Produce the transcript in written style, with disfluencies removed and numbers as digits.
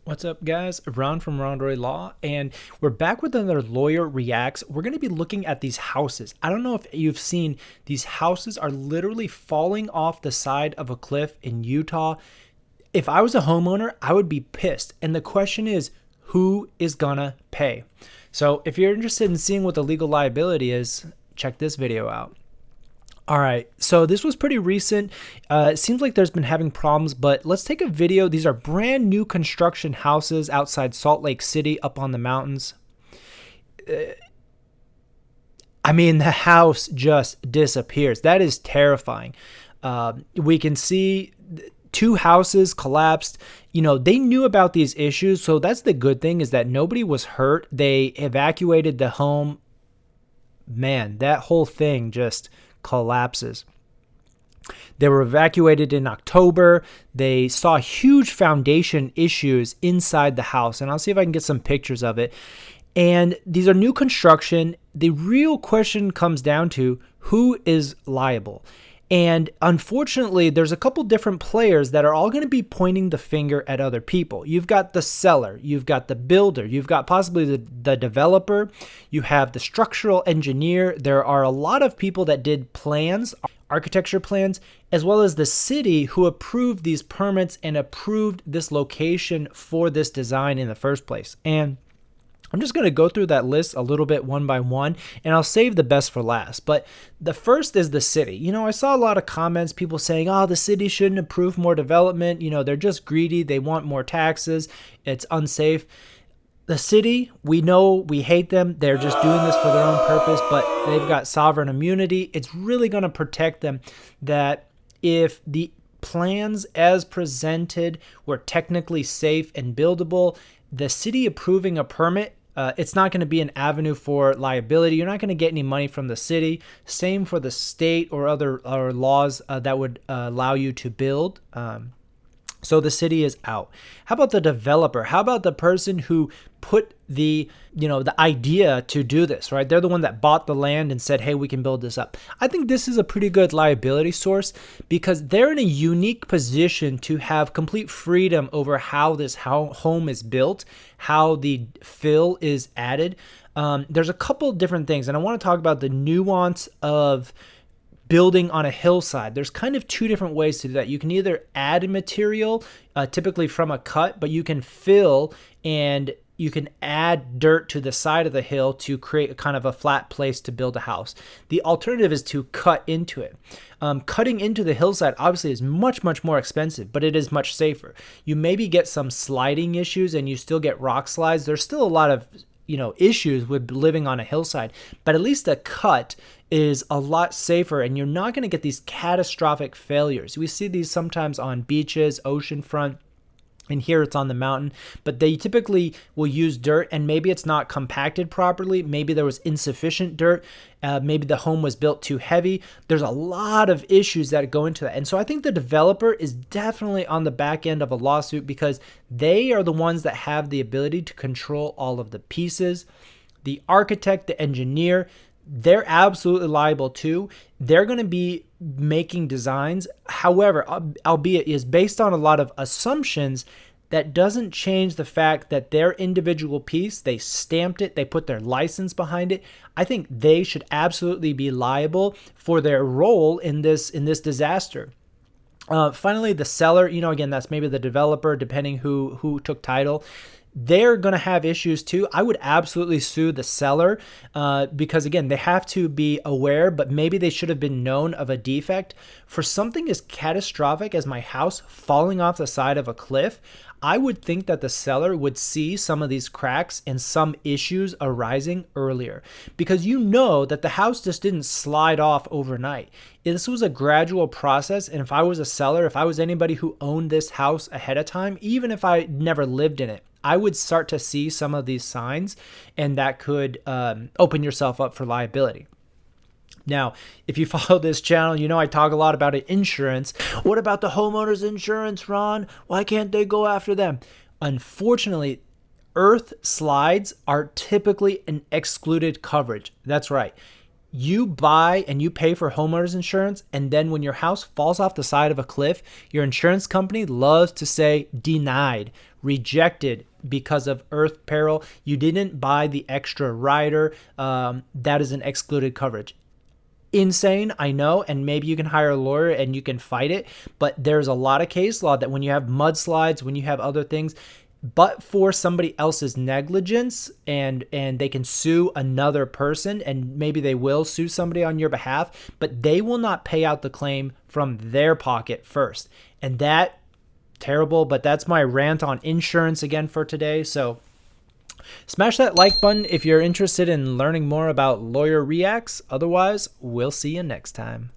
What's up, guys? Ron from Ronald Law, and we're back with another Lawyer Reacts. We're going to be looking at these houses. I don't know if you've seen, these houses are literally falling off the side of a cliff in Utah. If I was a homeowner, I would be pissed. And the question is, who is gonna pay? So if you're interested in seeing what the legal liability is, check this video out. All right, so this was pretty recent. It seems like there's been having problems, but let's take a video. These are brand new construction houses outside Salt Lake City up on the mountains. I mean, the house just disappears. That is terrifying. We can see two houses collapsed. You know, they knew about these issues, so that's the good thing, is that nobody was hurt. They evacuated the home. Man, that whole thing just collapses. They were evacuated in October. They saw huge foundation issues inside the house, and I'll see if I can get some pictures of it. And these are new construction. The real question comes down to who is liable. And unfortunately, there's a couple different players that are all going to be pointing the finger at other people. You've got the seller, you've got the builder, you've got possibly the developer, you have the structural engineer. There are a lot of people that did plans, architecture plans, as well as the city who approved these permits and approved this location for this design in the first place. And I'm just going to go through that list a little bit one by one, and I'll save the best for last. But the first is the city. You know, I saw a lot of comments, people saying, oh, the city shouldn't approve more development. You know, they're just greedy. They want more taxes. It's unsafe. The city, we know we hate them. They're just doing this for their own purpose, but they've got sovereign immunity. It's really going to protect them that if the plans as presented were technically safe and buildable, the city approving a permit, it's not going to be an avenue for liability. You're not going to get any money from the city. Same for the state or other laws that would allow you to build. So the city is out. How about the developer? How about the person who put the idea to do this, right? They're the one that bought the land and said, hey, we can build this up. I think this is a pretty good liability source because they're in a unique position to have complete freedom over how this home is built, how the fill is added. There's a couple different things, and I want to talk about the nuance of building on a hillside. There's kind of two different ways to do that. You can either add material, typically from a cut, but you can fill and you can add dirt to the side of the hill to create a kind of a flat place to build a house. The alternative is to cut into it. Cutting into the hillside obviously is much, much more expensive, but it is much safer. You maybe get some sliding issues and you still get rock slides. There's still a lot of issues with living on a hillside, but at least a cut is a lot safer and you're not going to get these catastrophic failures. We see these sometimes on beaches, oceanfront, and here it's on the mountain, but they typically will use dirt and maybe it's not compacted properly. Maybe there was insufficient dirt. Maybe the home was built too heavy. There's a lot of issues that go into that. And so I think the developer is definitely on the back end of a lawsuit because they are the ones that have the ability to control all of the pieces. The architect, the engineer, they're absolutely liable too. They're going to be making designs. However, albeit is based on a lot of assumptions, that doesn't change the fact that their individual piece, they stamped it, they put their license behind it. I think they should absolutely be liable for their role in this disaster. Finally, the seller, again, that's maybe the developer, depending who took title. They're going to have issues too. I would absolutely sue the seller because, again, they have to be aware, but maybe they should have been known of a defect. For something as catastrophic as my house falling off the side of a cliff, I would think that the seller would see some of these cracks and some issues arising earlier because that the house just didn't slide off overnight. This was a gradual process, and if I was a seller, if I was anybody who owned this house ahead of time, even if I never lived in it, I would start to see some of these signs, and that could open yourself up for liability. Now, if you follow this channel, I talk a lot about insurance. What about the homeowners insurance, Ron? Why can't they go after them? Unfortunately, earth slides are typically an excluded coverage. That's right. You buy and you pay for homeowners insurance, and then when your house falls off the side of a cliff, your insurance company loves to say denied, rejected because of earth peril. You didn't buy the extra rider. That is an excluded coverage. Insane, I know, and maybe you can hire a lawyer and you can fight it, but there's a lot of case law that when you have mudslides, when you have other things, but for somebody else's negligence, and they can sue another person, and maybe they will sue somebody on your behalf, but they will not pay out the claim from their pocket first. And that, terrible, but that's my rant on insurance again for today. So smash that like button if you're interested in learning more about Lawyer Reacts. Otherwise, we'll see you next time.